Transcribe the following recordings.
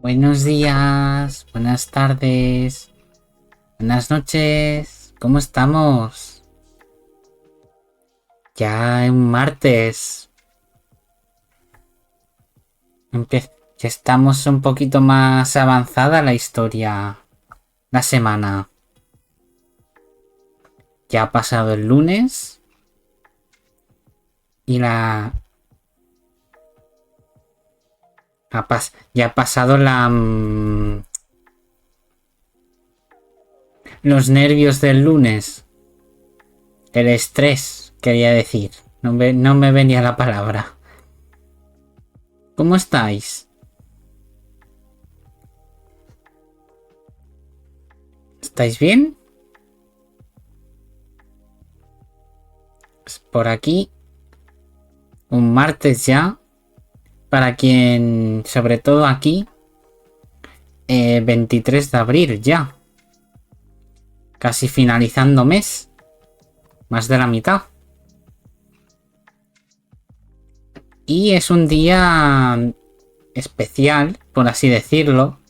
Buenos días, buenas tardes, buenas noches. ¿Cómo estamos? Ya en martes. Ya estamos un poquito más avanzada la historia. La semana. Ya ha pasado el lunes. Y ya ha pasado los nervios del lunes. El estrés, quería decir. No me venía la palabra. ¿Cómo estáis? ¿Estáis bien? Pues por aquí, un martes ya. Para quien, sobre todo aquí, 23 de abril ya. Casi finalizando mes. Más de la mitad. Y es un día especial, por así decirlo.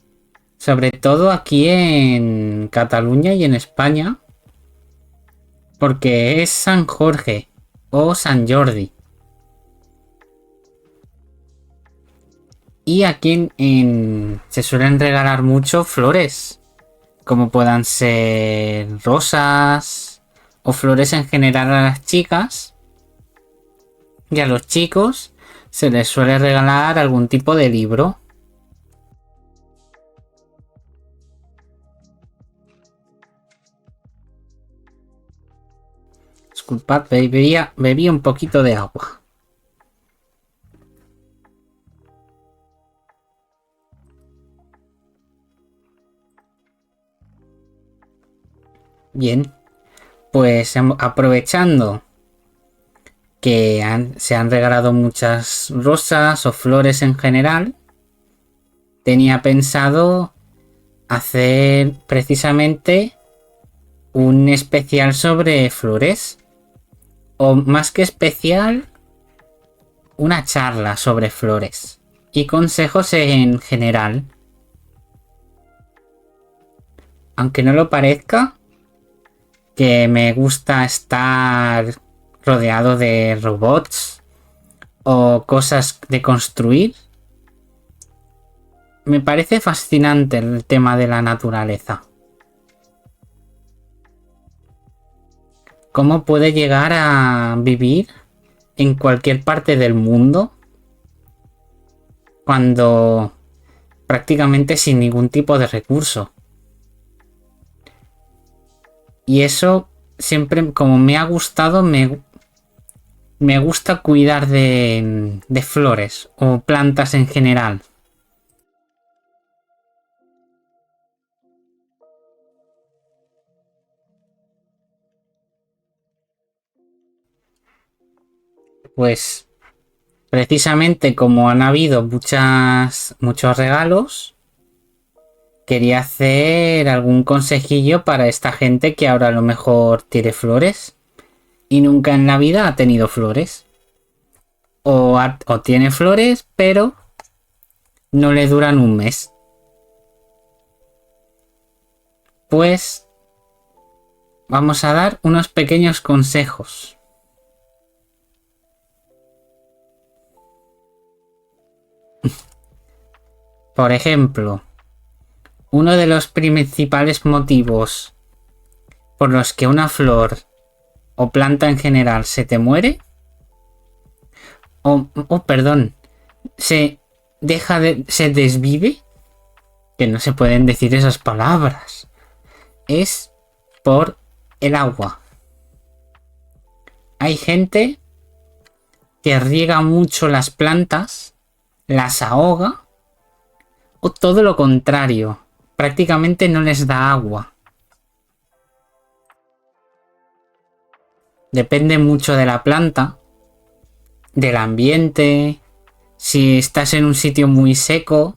Sobre todo aquí en Cataluña y en España. Porque es San Jorge o San Jordi. Y aquí se suelen regalar mucho flores. Como puedan ser rosas o flores en general a las chicas. Y a los chicos se les suele regalar algún tipo de libro. Disculpad, bebí un poquito de agua. Bien, pues aprovechando que se han regalado muchas rosas o flores en general, tenía pensado hacer precisamente un especial sobre flores. O más que especial, una charla sobre flores y consejos en general. Aunque no lo parezca, que me gusta estar rodeado de robots o cosas de construir. Me parece fascinante el tema de la naturaleza. ¿Cómo puede llegar a vivir en cualquier parte del mundo cuando prácticamente sin ningún tipo de recurso? Y eso siempre, como me ha gustado, me gusta cuidar de flores o plantas en general. Pues precisamente como han habido muchos regalos, quería hacer algún consejillo para esta gente que ahora a lo mejor tiene flores y nunca en la vida ha tenido flores. O tiene flores, pero no le duran un mes. Pues vamos a dar unos pequeños consejos. Por ejemplo, uno de los principales motivos por los que una flor o planta en general se te muere, perdón, se desvive, que no se pueden decir esas palabras, es por el agua. Hay gente que riega mucho las plantas, las ahoga, o todo lo contrario, prácticamente no les da agua. Depende mucho de la planta, del ambiente, si estás en un sitio muy seco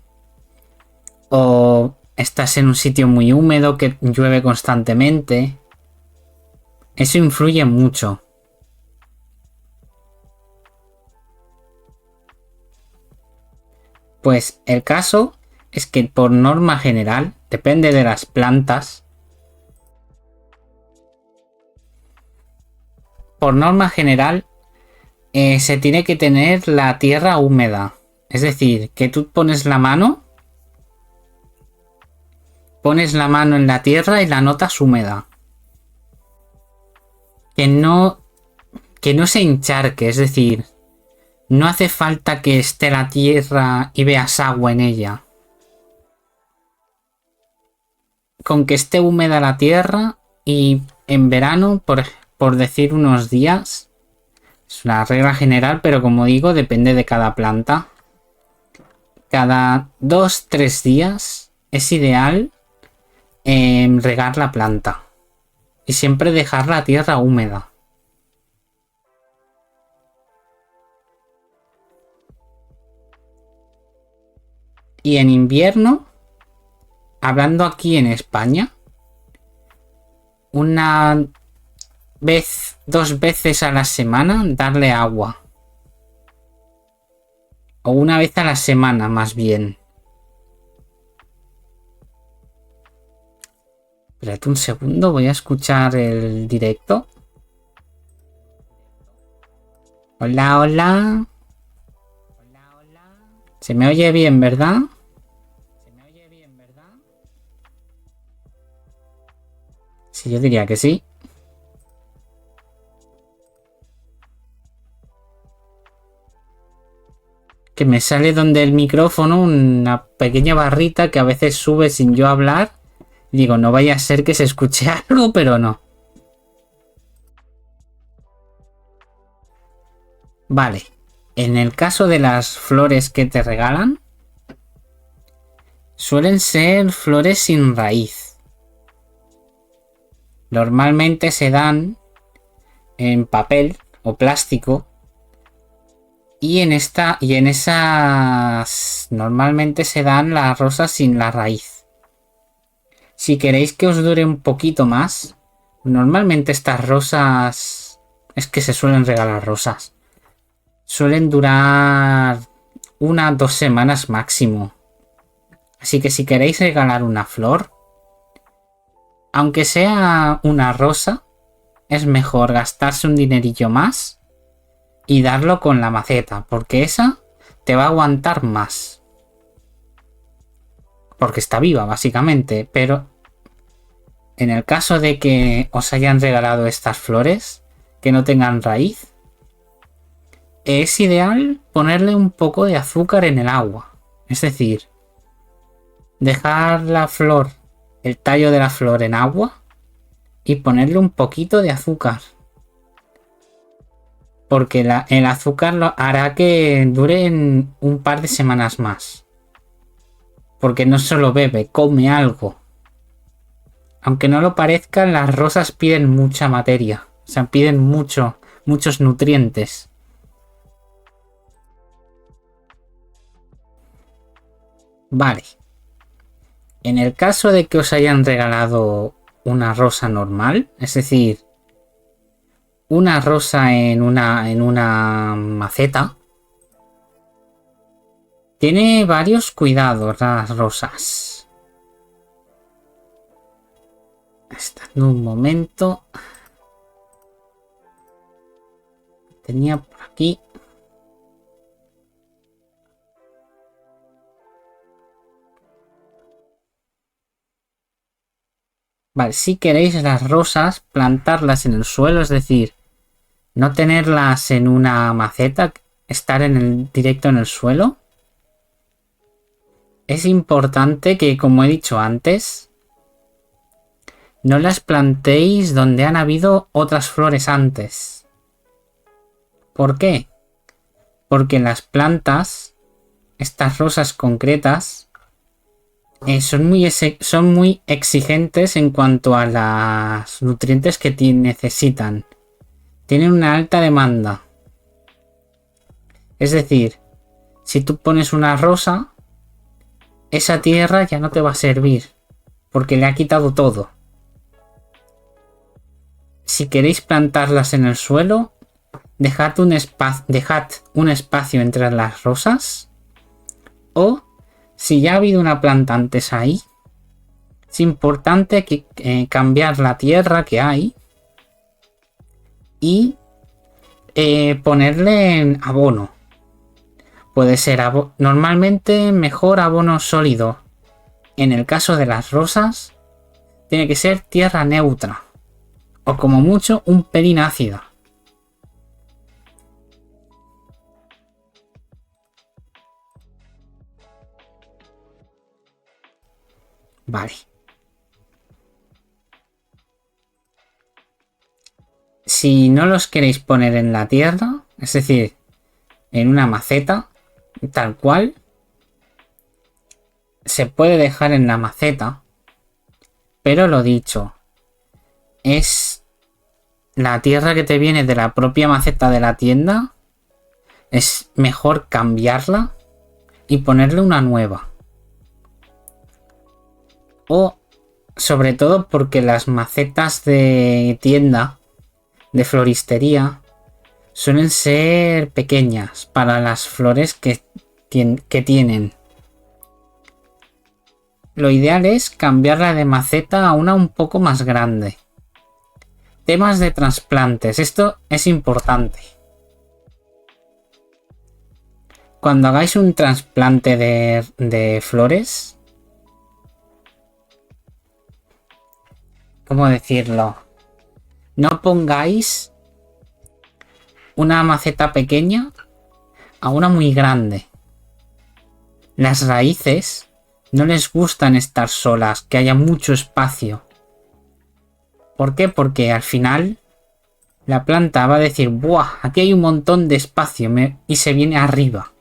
o estás en un sitio muy húmedo que llueve constantemente. Eso influye mucho. Pues el caso es que por norma general, depende de las plantas, por norma general se tiene que tener la tierra húmeda. Es decir, que tú pones la mano en la tierra y la notas húmeda. Que no se encharque, es decir, no hace falta que esté la tierra y veas agua en ella. Con que esté húmeda la tierra y en verano, por decir unos días, es una regla general, pero como digo, depende de cada planta. Cada 2-3 días es ideal regar la planta y siempre dejar la tierra húmeda. Y en invierno, hablando aquí en España, 2 veces a la semana darle agua. O 1 vez a la semana, más bien. Espérate un segundo, voy a escuchar el directo. Hola, hola. Se me oye bien, ¿verdad? Sí, yo diría que sí. Que me sale donde el micrófono una pequeña barrita que a veces sube sin yo hablar. Digo, no vaya a ser que se escuche algo, pero no. Vale. En el caso de las flores que te regalan, suelen ser flores sin raíz. Normalmente se dan en papel o plástico. Y en esas normalmente se dan las rosas sin la raíz. Si queréis que os dure un poquito más, normalmente estas rosas, es que se suelen regalar rosas, suelen durar 1-2 semanas máximo. Así que si queréis regalar una flor, aunque sea una rosa, es mejor gastarse un dinerillo más y darlo con la maceta, porque esa te va a aguantar más. Porque está viva, básicamente. Pero en el caso de que os hayan regalado estas flores que no tengan raíz, es ideal ponerle un poco de azúcar en el agua. Es decir, dejar la flor, el tallo de la flor en agua y ponerle un poquito de azúcar. Porque el azúcar hará que duren un par de semanas más. Porque no solo bebe, come algo. Aunque no lo parezca, las rosas piden mucha materia. O sea, piden muchos nutrientes. Vale. En el caso de que os hayan regalado una rosa normal, es decir, una rosa en una maceta, tiene varios cuidados las rosas. Estando un momento. Tenía por aquí. Vale, si queréis las rosas, plantarlas en el suelo, es decir, no tenerlas en una maceta, estar directo en el suelo. Es importante que, como he dicho antes, no las plantéis donde han habido otras flores antes. ¿Por qué? Porque las plantas, estas rosas concretas, son muy exigentes en cuanto a los nutrientes que necesitan. Tienen una alta demanda. Es decir, si tú pones una rosa, esa tierra ya no te va a servir, porque le ha quitado todo. Si queréis plantarlas en el suelo, dejad un espacio entre las rosas o Si ya ha habido una planta antes ahí, es importante cambiar la tierra que hay y ponerle en abono. Puede ser normalmente mejor abono sólido. En el caso de las rosas, tiene que ser tierra neutra. O como mucho, un pelín ácida. Vale. Si no los queréis poner en la tierra, es decir, en una maceta, tal cual, se puede dejar en la maceta, pero lo dicho, es la tierra que te viene de la propia maceta de la tienda, es mejor cambiarla y ponerle una nueva. O sobre todo porque las macetas de tienda, de floristería, suelen ser pequeñas para las flores que tienen. Lo ideal es cambiarla de maceta a una un poco más grande. Temas de trasplantes. Esto es importante. Cuando hagáis un trasplante de flores, ¿cómo decirlo? No pongáis una maceta pequeña a una muy grande. Las raíces no les gustan estar solas, que haya mucho espacio. ¿Por qué? Porque al final la planta va a decir, ¡buah! Aquí hay un montón de espacio y se viene arriba.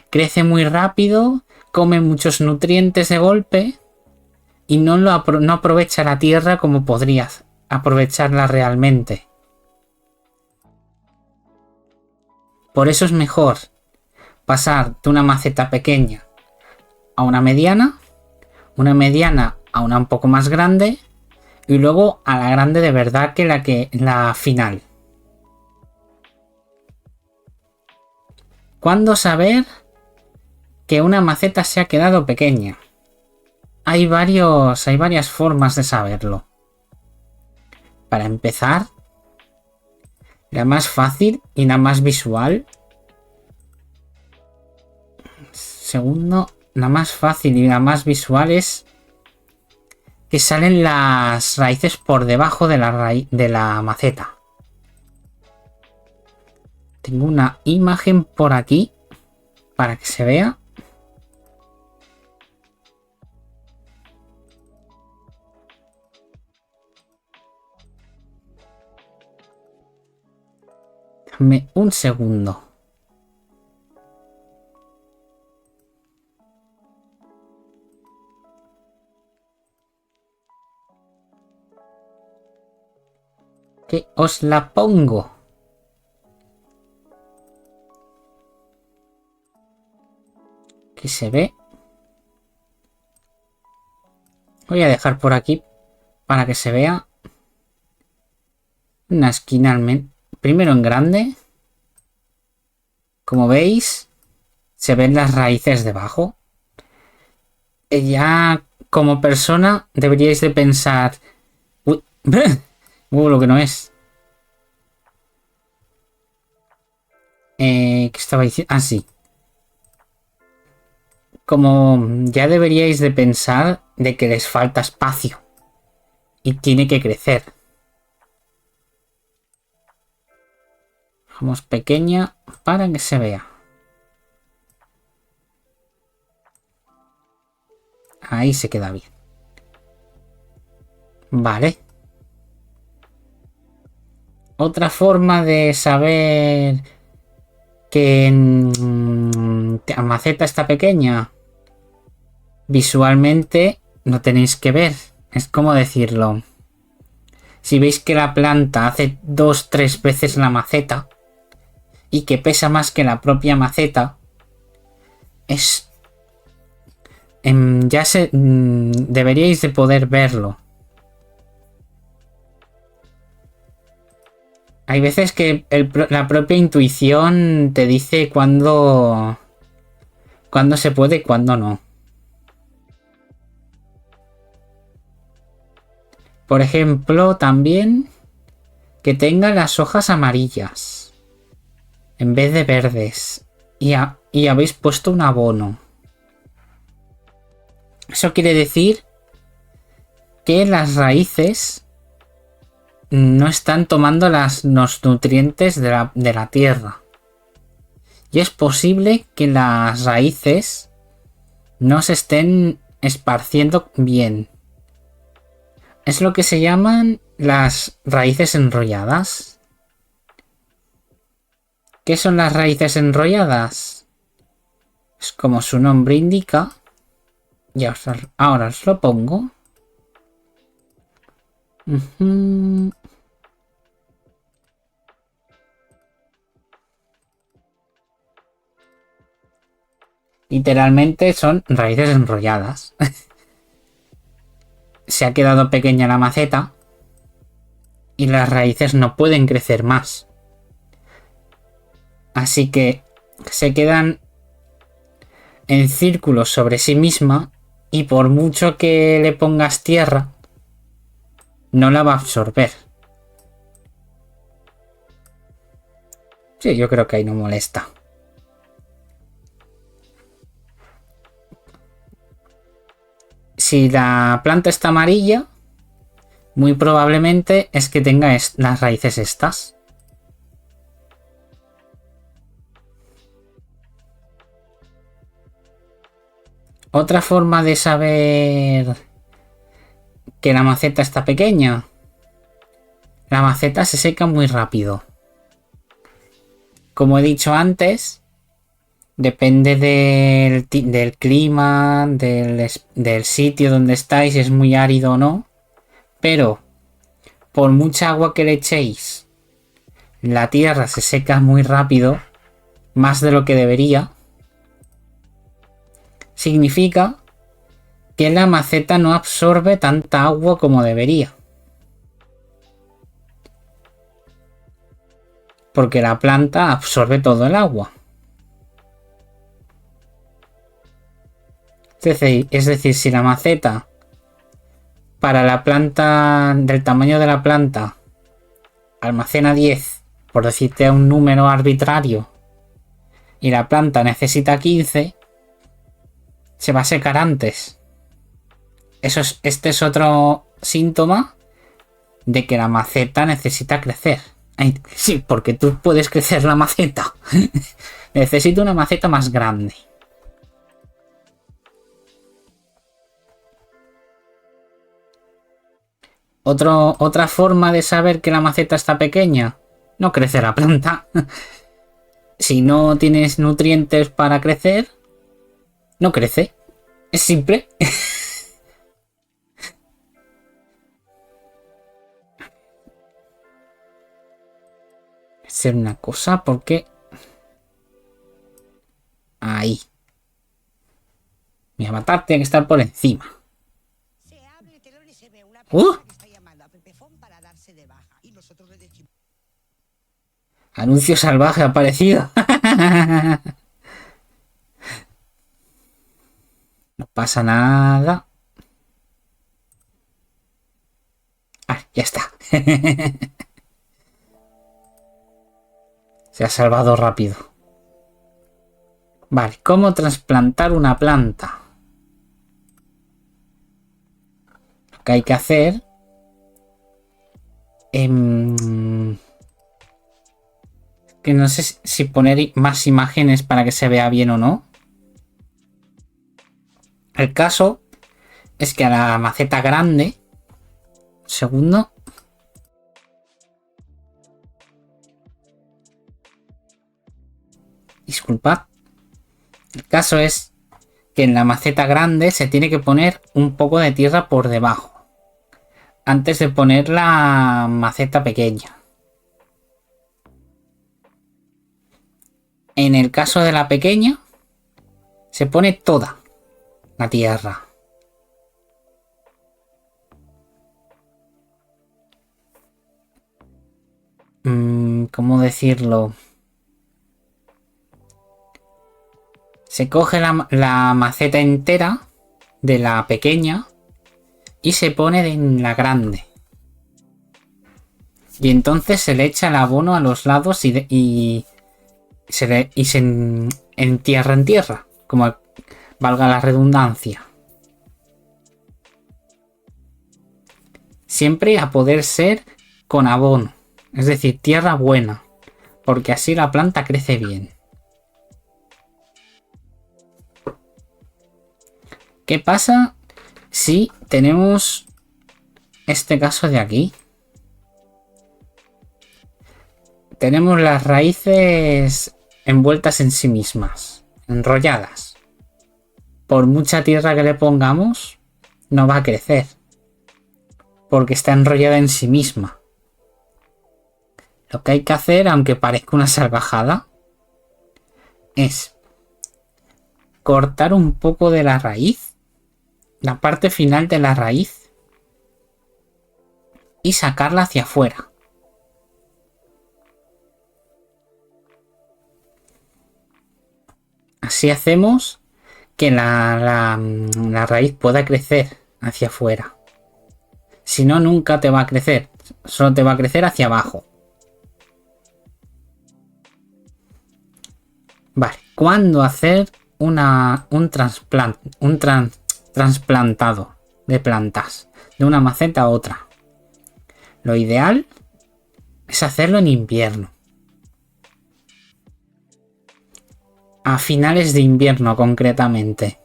Crece muy rápido, come muchos nutrientes de golpe y no aprovecha la tierra como podrías aprovecharla realmente. Por eso es mejor pasar de una maceta pequeña a una mediana a una un poco más grande y luego a la grande de verdad que la final. ¿Cuándo saber que una maceta se ha quedado pequeña? Hay varias formas de saberlo. Para empezar, la más fácil y la más visual. Segundo, la más fácil y la más visual es que salen las raíces por debajo de la maceta. Tengo una imagen por aquí para que se vea. Dame un segundo. Que os la pongo. Que se ve. Voy a dejar por aquí para que se vea. Una esquina primero en grande. Como veis, se ven las raíces debajo. Ya como persona deberíais de pensar... Uy, lo que no es. ¿Qué estaba diciendo? Ah, sí. Como ya deberíais de pensar de que les falta espacio. Y tiene que crecer. Dejamos pequeña para que se vea. Ahí se queda bien. Vale. Otra forma de saber que la maceta está pequeña. Visualmente no tenéis que ver. Es como decirlo. Si veis que la planta hace 2-3 veces la maceta y que pesa más que la propia maceta, deberíais de poder verlo. Hay veces que la propia intuición te dice cuando cuándo se puede y cuándo no. Por ejemplo, también que tenga las hojas amarillas en vez de verdes y habéis puesto un abono. Eso quiere decir que las raíces no están tomando los nutrientes de la tierra. Y es posible que las raíces no se estén esparciendo bien. Es lo que se llaman las raíces enrolladas. ¿Qué son las raíces enrolladas? Es como su nombre indica. Y ahora os lo pongo. Literalmente son raíces enrolladas. Se ha quedado pequeña la maceta y las raíces no pueden crecer más. Así que se quedan en círculos sobre sí misma y por mucho que le pongas tierra, no la va a absorber. Sí, yo creo que ahí no molesta. Si la planta está amarilla, muy probablemente es que tenga las raíces estas. Otra forma de saber que la maceta está pequeña. La maceta se seca muy rápido. Como he dicho antes, depende del clima, del sitio donde estáis, si es muy árido o no. Pero por mucha agua que le echéis, la tierra se seca muy rápido, más de lo que debería. Significa que la maceta no absorbe tanta agua como debería. Porque la planta absorbe todo el agua. Es decir, si la maceta para la planta del tamaño de la planta almacena 10, por decirte un número arbitrario, y la planta necesita 15, se va a secar antes. Este es otro síntoma de que la maceta necesita crecer. Ay, sí, porque tú puedes crecer la maceta. Necesito una maceta más grande. Otra forma de saber que la maceta está pequeña, no crece la planta. Si no tienes nutrientes para crecer, no crece. Es simple. Hacer una cosa porque... Ahí. Mi avatar tiene que estar por encima. Anuncio salvaje aparecido. No pasa nada. Ah, ya está. Se ha salvado rápido. Vale, ¿cómo trasplantar una planta? Lo que hay que hacer... que no sé si poner más imágenes para que se vea bien o no. El caso es que a la maceta grande... Segundo. Disculpad. El caso es que en la maceta grande se tiene que poner un poco de tierra por debajo. Antes de poner la maceta pequeña. En el caso de la pequeña, se pone toda la tierra. ¿Cómo decirlo? Se coge la maceta entera de la pequeña y se pone en la grande. Y entonces se le echa el abono a los lados y se entierra en tierra, como valga la redundancia. Siempre a poder ser con abono, es decir, tierra buena, porque así la planta crece bien. ¿Qué pasa si tenemos este caso de aquí? Tenemos las raíces envueltas en sí mismas, enrolladas. Por mucha tierra que le pongamos, no va a crecer, porque está enrollada en sí misma. Lo que hay que hacer, aunque parezca una salvajada, es cortar un poco de la raíz, la parte final de la raíz, y sacarla hacia afuera. Así hacemos que la raíz pueda crecer hacia afuera. Si no, nunca te va a crecer. Solo te va a crecer hacia abajo. Vale. ¿Cuándo hacer un trasplantado de plantas de una maceta a otra? Lo ideal es hacerlo en invierno. A finales de invierno, concretamente.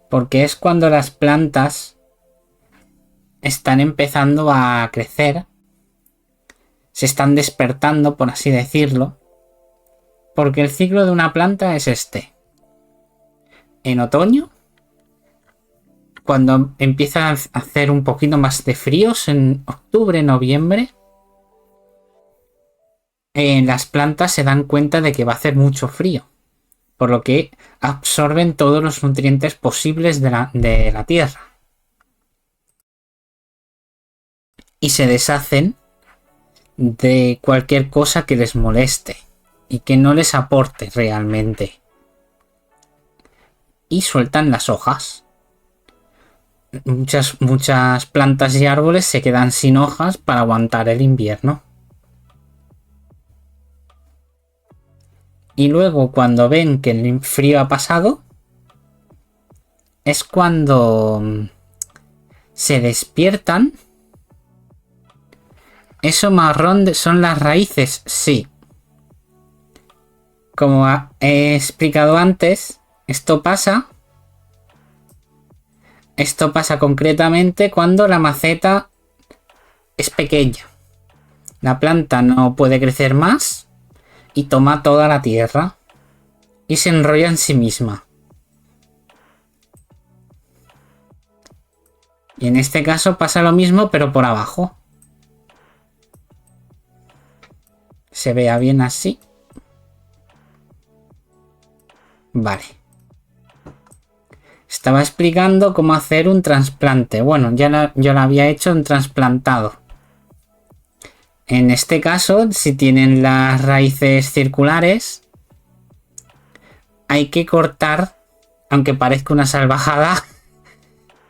Porque es cuando las plantas están empezando a crecer. Se están despertando, por así decirlo. Porque el ciclo de una planta es este. En otoño, cuando empieza a hacer un poquito más de fríos, en octubre, noviembre, las plantas se dan cuenta de que va a hacer mucho frío, por lo que absorben todos los nutrientes posibles de la tierra y se deshacen de cualquier cosa que les moleste y que no les aporte realmente, y sueltan las hojas. Muchas plantas y árboles se quedan sin hojas para aguantar el invierno. Y luego, cuando ven que el frío ha pasado, es cuando se despiertan. ¿Eso marrón son las raíces? Sí. Como he explicado antes, esto pasa concretamente cuando la maceta es pequeña. La planta no puede crecer más y toma toda la tierra y se enrolla en sí misma. Y en este caso pasa lo mismo, pero por abajo. Se vea bien así. Vale. Estaba explicando cómo hacer un trasplante. Bueno, yo lo había hecho un trasplantado. En este caso, si tienen las raíces circulares, hay que cortar, aunque parezca una salvajada,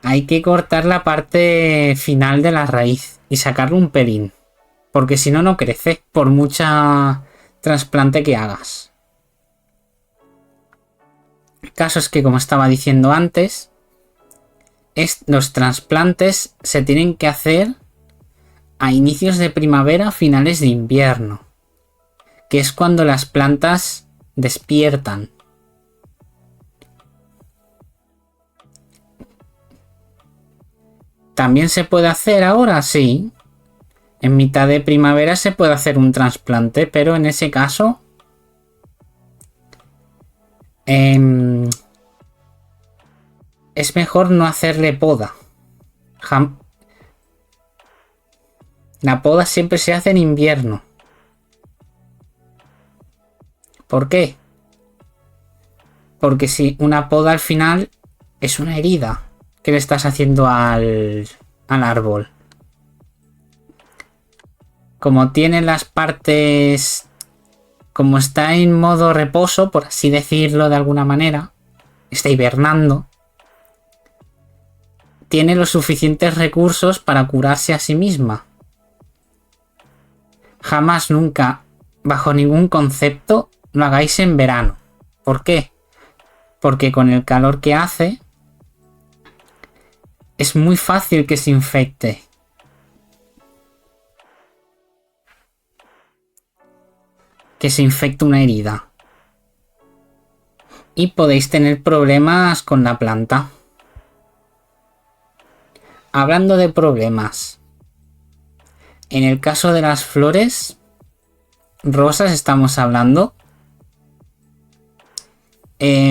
hay que cortar la parte final de la raíz y sacarle un pelín, porque si no, no crece por mucha trasplante que hagas. El caso es que, como estaba diciendo antes, los trasplantes se tienen que hacer a inicios de primavera, finales de invierno, que es cuando las plantas despiertan. ¿También se puede hacer ahora? Sí. En mitad de primavera se puede hacer un trasplante, pero en ese caso es mejor no hacerle poda. La poda siempre se hace en invierno. ¿Por qué? Porque si una poda al final es una herida que le estás haciendo al árbol. Como tiene las partes como está en modo reposo, por así decirlo de alguna manera, está hibernando, tiene los suficientes recursos para curarse a sí misma. Jamás, nunca, bajo ningún concepto, lo hagáis en verano. ¿Por qué? Porque con el calor que hace, es muy fácil que se infecte. Que se infecte una herida. Y podéis tener problemas con la planta. Hablando de problemas, en el caso de las flores rosas estamos hablando,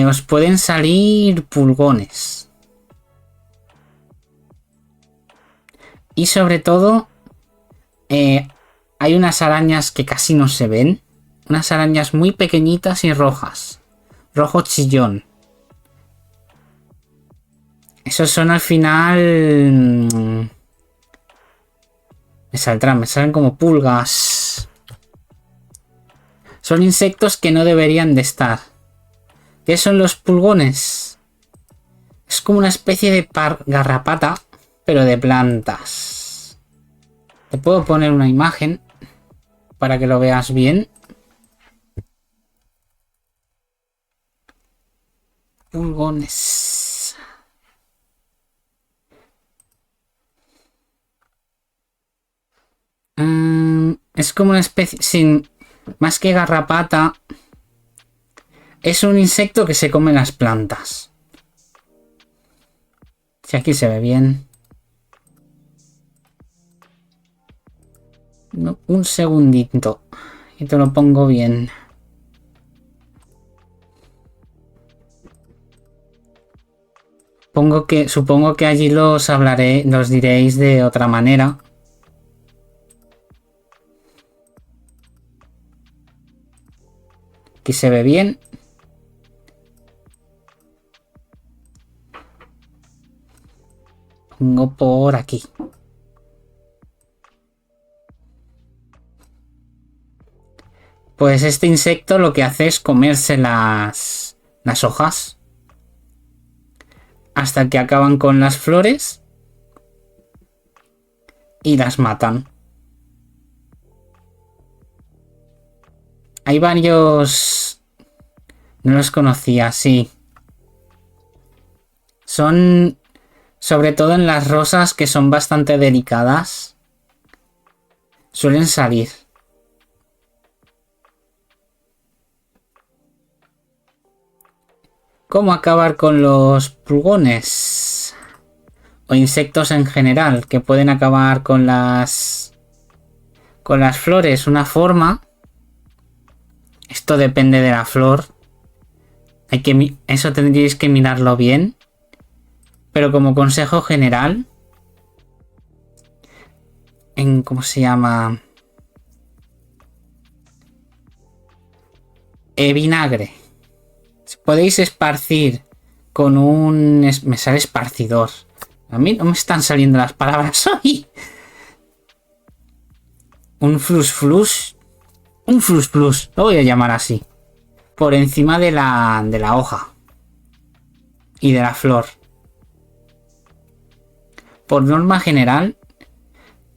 os pueden salir pulgones. Y sobre todo, hay unas arañas que casi no se ven, unas arañas muy pequeñitas y rojas, rojo chillón. Esos son al final... me salen como pulgas. Son insectos que no deberían de estar. ¿Qué son los pulgones? Es como una especie de garrapata, pero de plantas. Te puedo poner una imagen para que lo veas bien. Pulgones. Es como una especie, sin más que garrapata, es un insecto que se come las plantas. Si aquí se ve bien. No, un segundito y te lo pongo bien. Supongo que allí los diréis de otra manera. Aquí se ve bien. Pongo por aquí. Pues este insecto lo que hace es comerse las hojas hasta que acaban con las flores y las matan. Hay varios... No los conocía, sí. Son... Sobre todo en las rosas, que son bastante delicadas, suelen salir. ¿Cómo acabar con los pulgones? O insectos en general, que pueden acabar con las flores. Una forma... Esto depende de la flor. Eso tendríais que mirarlo bien. Pero como consejo general, ¿cómo se llama? Vinagre. Podéis esparcir con un... Me sale esparcidor. A mí no me están saliendo las palabras hoy. Un flus. Un flus. Lo voy a llamar así. Por encima de la hoja. Y de la flor. Por norma general,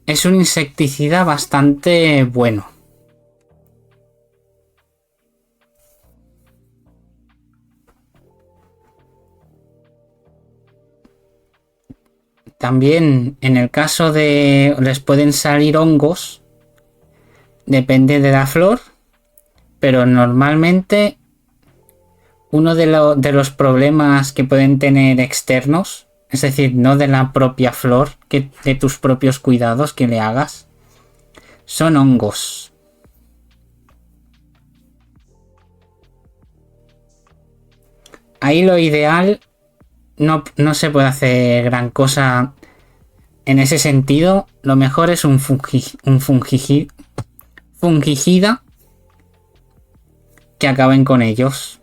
es un insecticida bastante bueno. También en el caso de... les pueden salir hongos. Depende de la flor. Pero normalmente uno de los problemas que pueden tener externos, es decir, no de la propia flor, que de tus propios cuidados que le hagas, son hongos. Ahí lo ideal, no se puede hacer gran cosa en ese sentido. Lo mejor es un fungicida que acaben con ellos.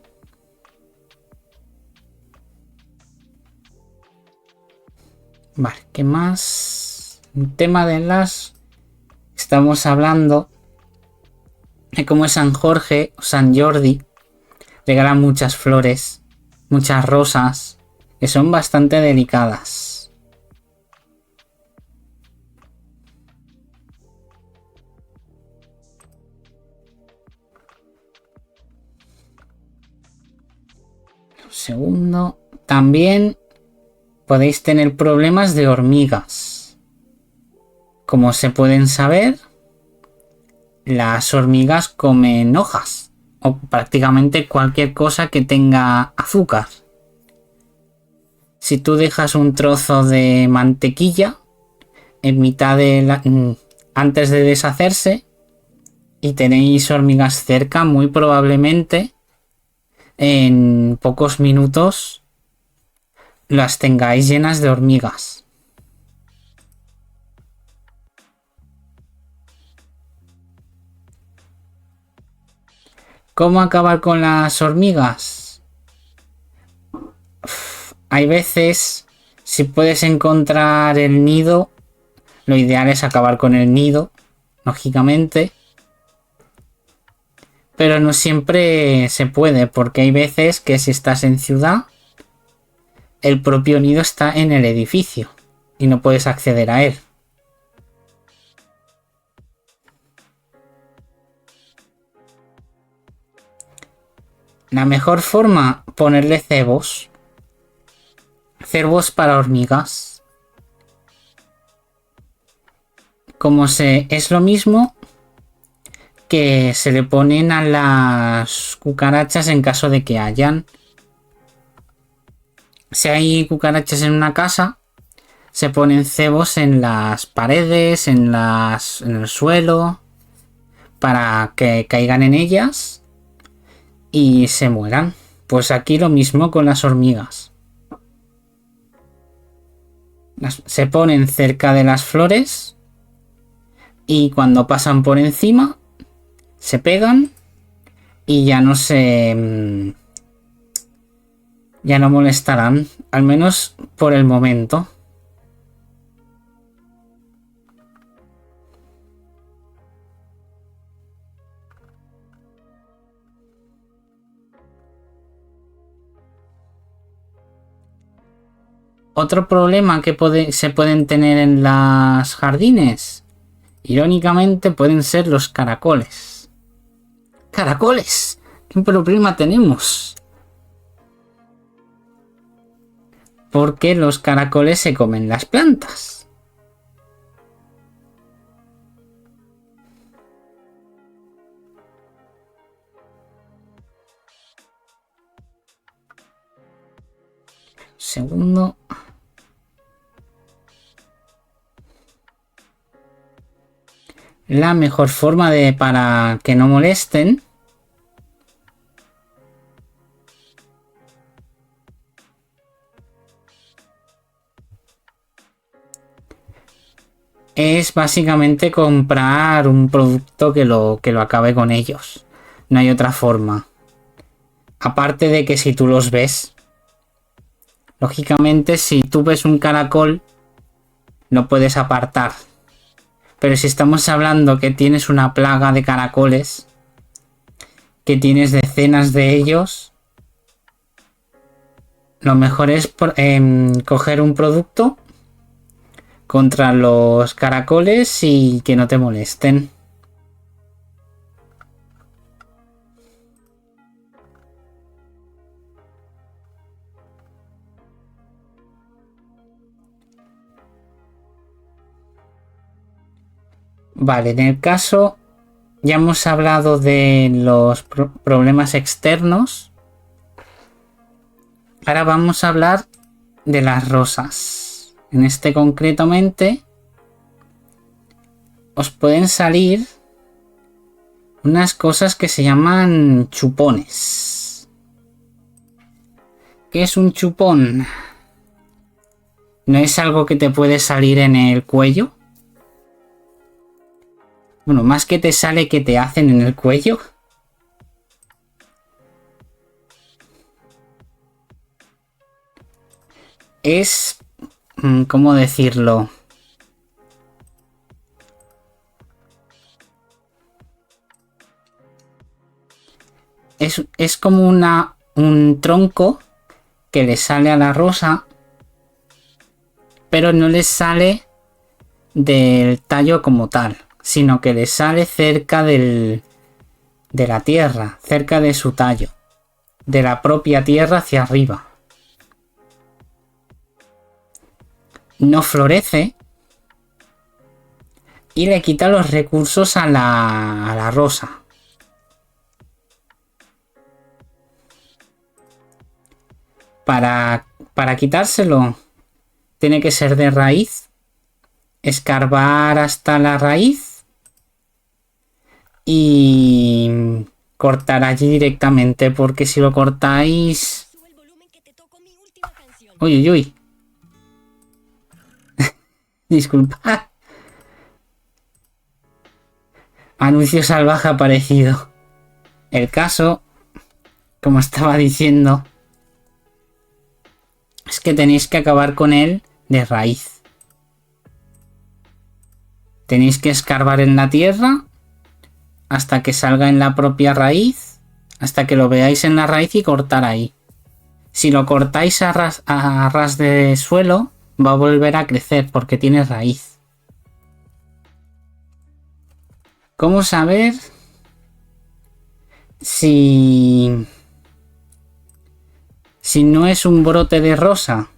Vale, ¿qué más? El tema de las... Estamos hablando... como es San Jorge o San Jordi, regalan muchas flores, muchas rosas, que son bastante delicadas. Un segundo. También podéis tener problemas de hormigas. Como se pueden saber, las hormigas comen hojas o prácticamente cualquier cosa que tenga azúcar. Si tú dejas un trozo de mantequilla en mitad de antes de deshacerse y tenéis hormigas cerca, muy probablemente en pocos minutos las tengáis llenas de hormigas. ¿Cómo acabar con las hormigas? Hay veces, si puedes encontrar el nido, lo ideal es acabar con el nido, lógicamente. Pero no siempre se puede, porque hay veces que si estás en ciudad, el propio nido está en el edificio y no puedes acceder a él. La mejor forma, ponerle cebos. Cebos para hormigas. Es lo mismo que se le ponen a las cucarachas en caso de que hayan. Si hay cucarachas en una casa, se ponen cebos en las paredes, en el suelo, para que caigan en ellas y se mueran. Pues aquí lo mismo con las hormigas. Se ponen cerca de las flores y cuando pasan por encima se pegan y ya no molestarán, al menos por el momento. Otro problema que se pueden tener en los jardines, irónicamente, pueden ser los caracoles. ¡Caracoles! ¿Qué problema tenemos? Porque los caracoles se comen las plantas. Segundo. La mejor forma para que no molesten es básicamente comprar un producto que lo acabe con ellos. No hay otra forma. Aparte de que si tú los ves, lógicamente si tú ves un caracol, no puedes apartar. Pero si estamos hablando que tienes una plaga de caracoles, que tienes decenas de ellos, lo mejor es coger un producto contra los caracoles y que no te molesten. Vale, en el caso, ya hemos hablado de los problemas externos. Ahora vamos a hablar de las rosas. En este concretamente, os pueden salir unas cosas que se llaman chupones. ¿Qué es un chupón? ¿No es algo que te puede salir en el cuello? Bueno, más que te sale, que te hacen en el cuello. Es... ¿cómo decirlo? es como un tronco que le sale a la rosa, pero no le sale del tallo como tal, sino que le sale cerca de la tierra, cerca de su tallo, de la propia tierra hacia arriba. No florece y le quita los recursos a la rosa. Para quitárselo, tiene que ser de raíz, escarbar hasta la raíz y cortar allí directamente, porque si lo cortáis... Uy, uy, uy. Disculpad. Anuncio salvaje aparecido. El caso, como estaba diciendo, es que tenéis que acabar con él de raíz. Tenéis que escarbar en la tierra hasta que salga en la propia raíz, hasta que lo veáis en la raíz y cortar ahí. Si lo cortáis a ras de suelo, va a volver a crecer porque tiene raíz. ¿Cómo saber si no es un brote de rosa?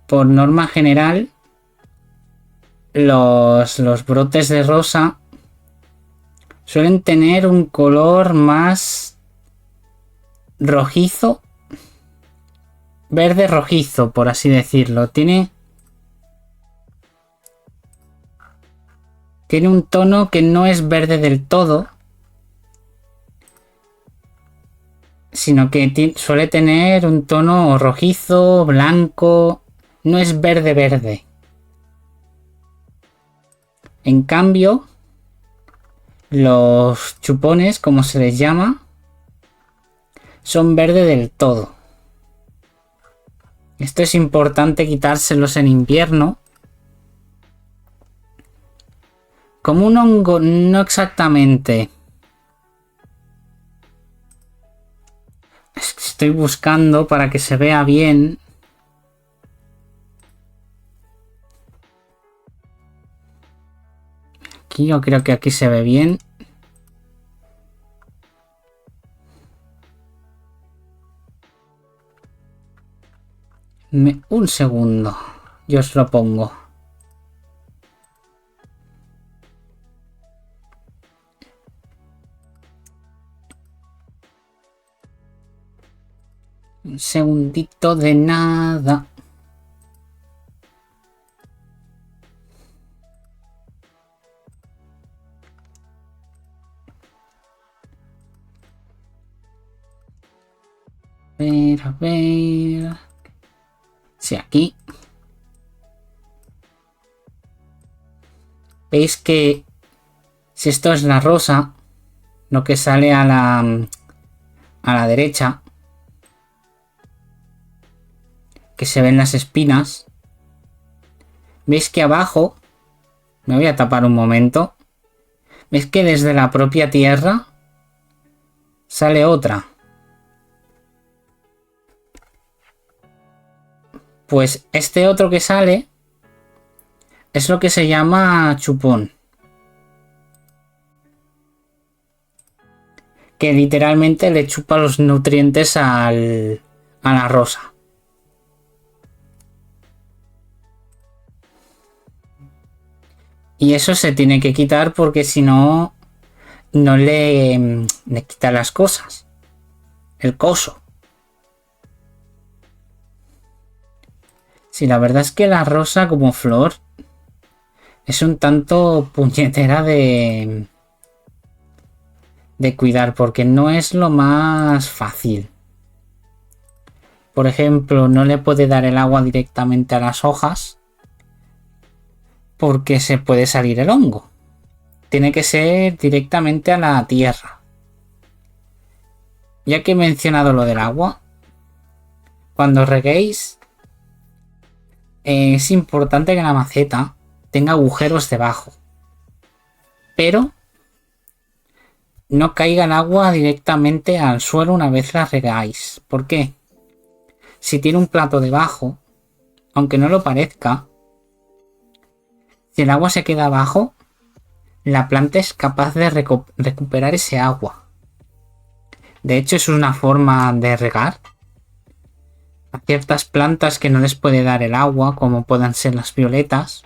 Por norma general, los brotes de rosa suelen tener un color más rojizo, verde rojizo, por así decirlo. Tiene un tono que no es verde del todo, sino que suele tener un tono rojizo, blanco, no es verde verde. En cambio, los chupones, como se les llama, son verde del todo. Esto es importante quitárselos en invierno. Como un hongo, no exactamente. Estoy buscando para que se vea bien. Aquí yo creo que aquí se ve bien. Un segundo. Yo os lo pongo. Un segundito de nada. A ver. Sí, aquí. Veis que si esto es la rosa, lo que sale a la derecha, que se ven las espinas. Veis que abajo, me voy a tapar un momento, veis que desde la propia tierra sale otra. Pues este otro que sale es lo que se llama chupón. Que literalmente le chupa los nutrientes a la rosa. Y eso se tiene que quitar porque si no, no le quita las cosas. El coso. Sí, la verdad es que la rosa como flor es un tanto puñetera de cuidar porque no es lo más fácil. Por ejemplo, no le puede dar el agua directamente a las hojas porque se puede salir el hongo. Tiene que ser directamente a la tierra. Ya que he mencionado lo del agua, cuando reguéis es importante que la maceta tenga agujeros debajo. Pero no caiga el agua directamente al suelo una vez la regáis. ¿Por qué? Si tiene un plato debajo, aunque no lo parezca, si el agua se queda abajo, la planta es capaz de recuperar ese agua. De hecho, es una forma de regar a ciertas plantas que no les puede dar el agua, como puedan ser las violetas.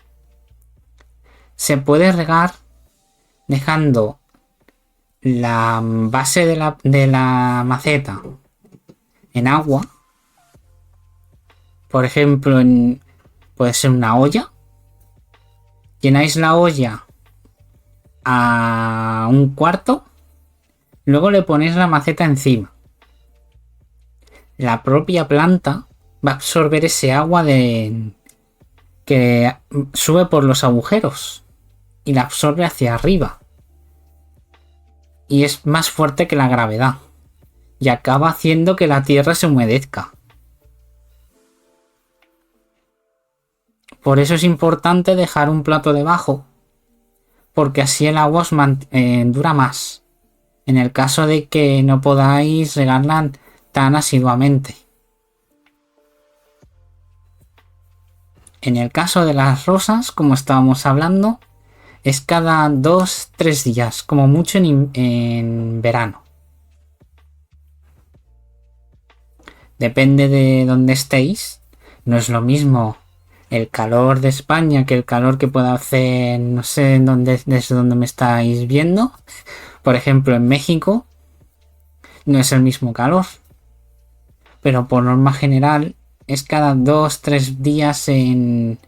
Se puede regar dejando la base de la maceta en agua. Por ejemplo, puede ser una olla. Llenáis la olla a 1/4. Luego le ponéis la maceta encima. La propia planta va a absorber ese agua que sube por los agujeros y la absorbe hacia arriba. Y es más fuerte que la gravedad. Y acaba haciendo que la tierra se humedezca. Por eso es importante dejar un plato debajo. Porque así el agua os dura más. En el caso de que no podáis regarla tan asiduamente. En el caso de las rosas, como estábamos hablando, es cada 2-3 días, como mucho en verano. Depende de dónde estéis. No es lo mismo el calor de España que el calor que pueda hacer, no sé desde dónde me estáis viendo. Por ejemplo, en México no es el mismo calor. Pero por norma general es cada 2-3 días en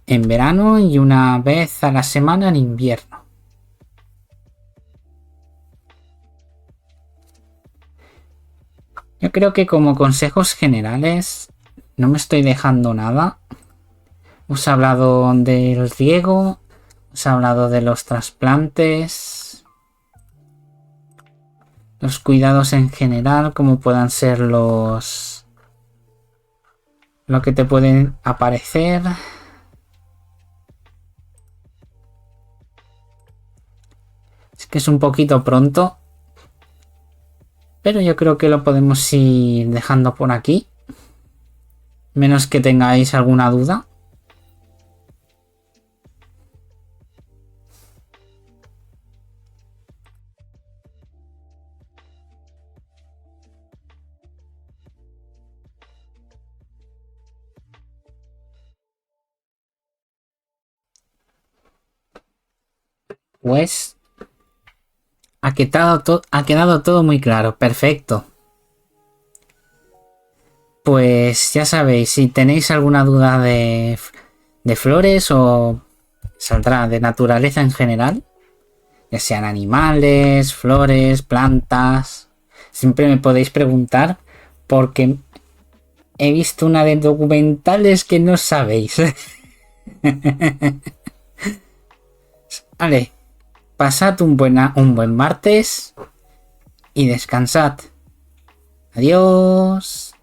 verano y una vez a la semana en invierno. Yo creo que como consejos generales no me estoy dejando nada. Os he hablado del riego, os he hablado de los trasplantes, los cuidados en general, como puedan ser lo que te pueden aparecer. Es que es un poquito pronto, pero yo creo que lo podemos ir dejando por aquí, menos que tengáis alguna duda. Pues ha quedado todo muy claro. Perfecto. Pues ya sabéis, si tenéis alguna duda de flores o saldrá de naturaleza en general, ya sean animales, flores, plantas, siempre me podéis preguntar porque he visto una de documentales que no sabéis. Vale, pasad un buen martes y descansad. Adiós.